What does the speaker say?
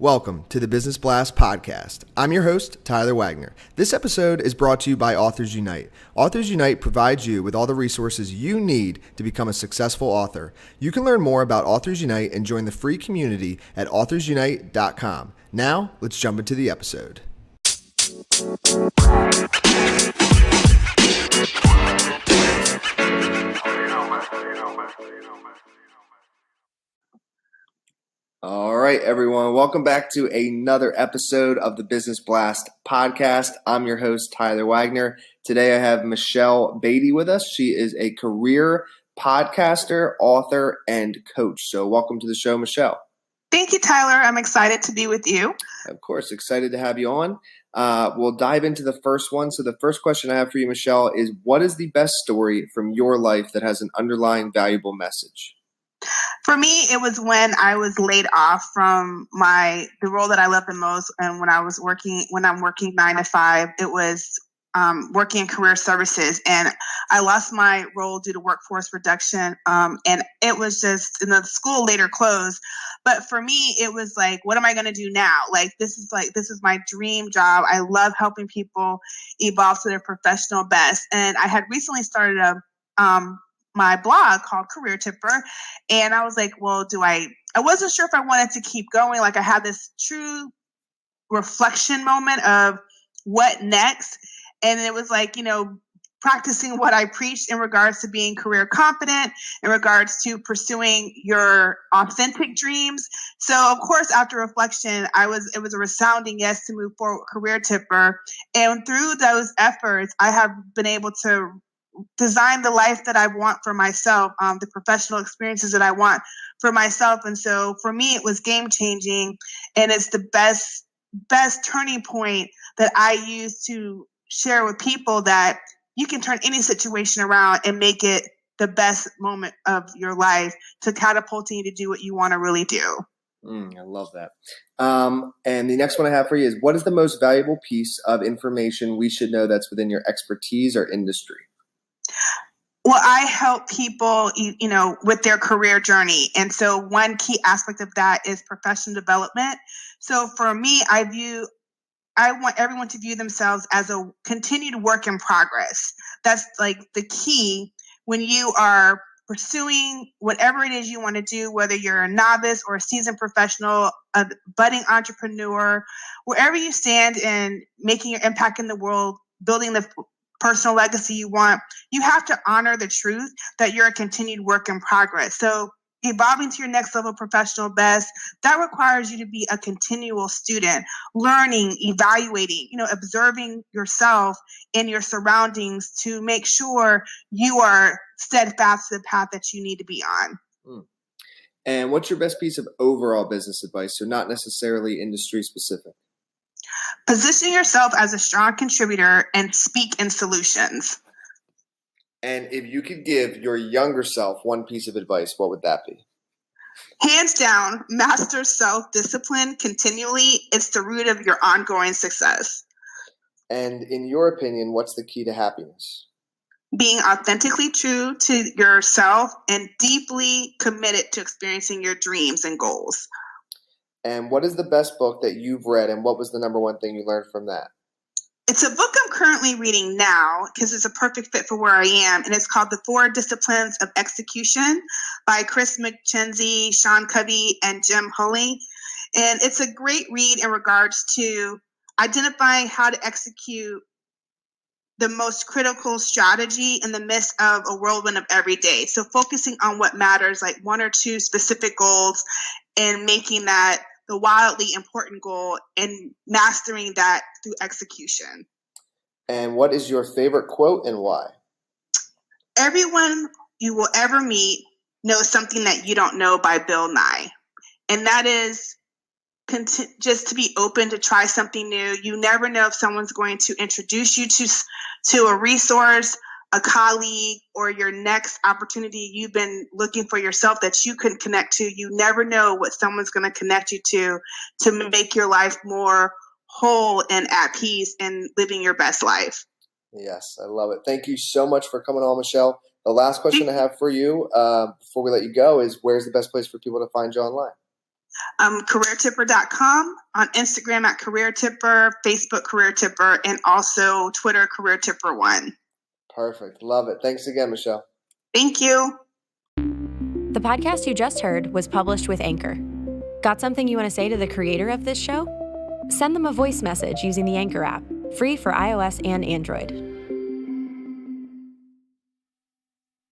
Welcome to the Business Blast podcast. I'm your host, Tyler Wagner. This episode is brought to you by Authors Unite. Authors Unite provides you with all the resources you need to become a successful author. You can learn more about Authors Unite and join the free community at authorsunite.com. Now, let's jump into the episode. All right, everyone. Welcome back to another episode of the Business Blast podcast. I'm your host, Tyler Wagner. Today I have Michele Badie with us. She is a career podcaster, author, and coach. So welcome to the show, Michele. Thank you, Tyler. I'm excited to be with you. Of course, excited to have you on. We'll dive into the first one. So the first question I have for you, Michele, is what is the best story from your life that has an underlying valuable message? For me, it was when I was laid off from the role that I love the most, and when I'm working 9 to 5, it was working in career services, and I lost my role due to workforce reduction. And it was just, and the school later closed. But for me, it was like, what am I going to do now? This is my dream job. I love helping people evolve to their professional best. And I had recently started my blog called Career Tipper. And I was like, well, I wasn't sure if I wanted to keep going. I had this true reflection moment of what next. And it was practicing what I preached in regards to being career confident, in regards to pursuing your authentic dreams. So of course, after reflection, it was a resounding yes to move forward with Career Tipper. And through those efforts, I have been able to design the life that I want for myself, the professional experiences that I want for myself. And so for me, it was game changing, and it's the best turning point that I use to share with people that you can turn any situation around and make it the best moment of your life to catapulting you to do what you want to really do. I love that. And the next one I have for you is, what is the most valuable piece of information we should know that's within your expertise or industry? Well, I help people, with their career journey. And so one key aspect of that is professional development. So for me, I want everyone to view themselves as a continued work in progress. That's the key when you are pursuing whatever it is you want to do, whether you're a novice or a seasoned professional, a budding entrepreneur, wherever you stand in making your impact in the world, building the personal legacy you want, you have to honor the truth that you're a continued work in progress. So evolving to your next level professional best, that requires you to be a continual student, learning, evaluating, observing yourself and your surroundings to make sure you are steadfast to the path that you need to be on. And what's your best piece of overall business advice? So not necessarily industry specific. Position yourself as a strong contributor and speak in solutions. And if you could give your younger self one piece of advice, what would that be? Hands down, master self-discipline continually. It's the root of your ongoing success. And in your opinion, what's the key to happiness? Being authentically true to yourself and deeply committed to experiencing your dreams and goals. And what is the best book that you've read, and what was the number one thing you learned from that? It's a book I'm currently reading now because it's a perfect fit for where I am, and it's called The 4 Disciplines of Execution by Chris McKenzie, Sean Covey, and Jim Hulley. And it's a great read in regards to identifying how to execute the most critical strategy in the midst of a whirlwind of every day. So focusing on what matters, like 1 or 2 specific goals, and making that the wildly important goal and mastering that through execution. And what is your favorite quote and why? Everyone you will ever meet knows something that you don't know, by Bill Nye. And that is just to be open to try something new. You never know if someone's going to introduce you to a resource, a colleague, or your next opportunity you've been looking for yourself that you can connect to. You never know what someone's going to connect you to make your life more whole and at peace and living your best life. Yes, I love it. Thank you so much for coming on, Michele. The last question I have for you before we let you go is, where's the best place for people to find you online? CareerTipper.com, on Instagram at CareerTipper, Facebook CareerTipper, and also Twitter CareerTipper1. Perfect. Love it. Thanks again, Michele. Thank you. The podcast you just heard was published with Anchor. Got something you want to say to the creator of this show? Send them a voice message using the Anchor app, free for iOS and Android.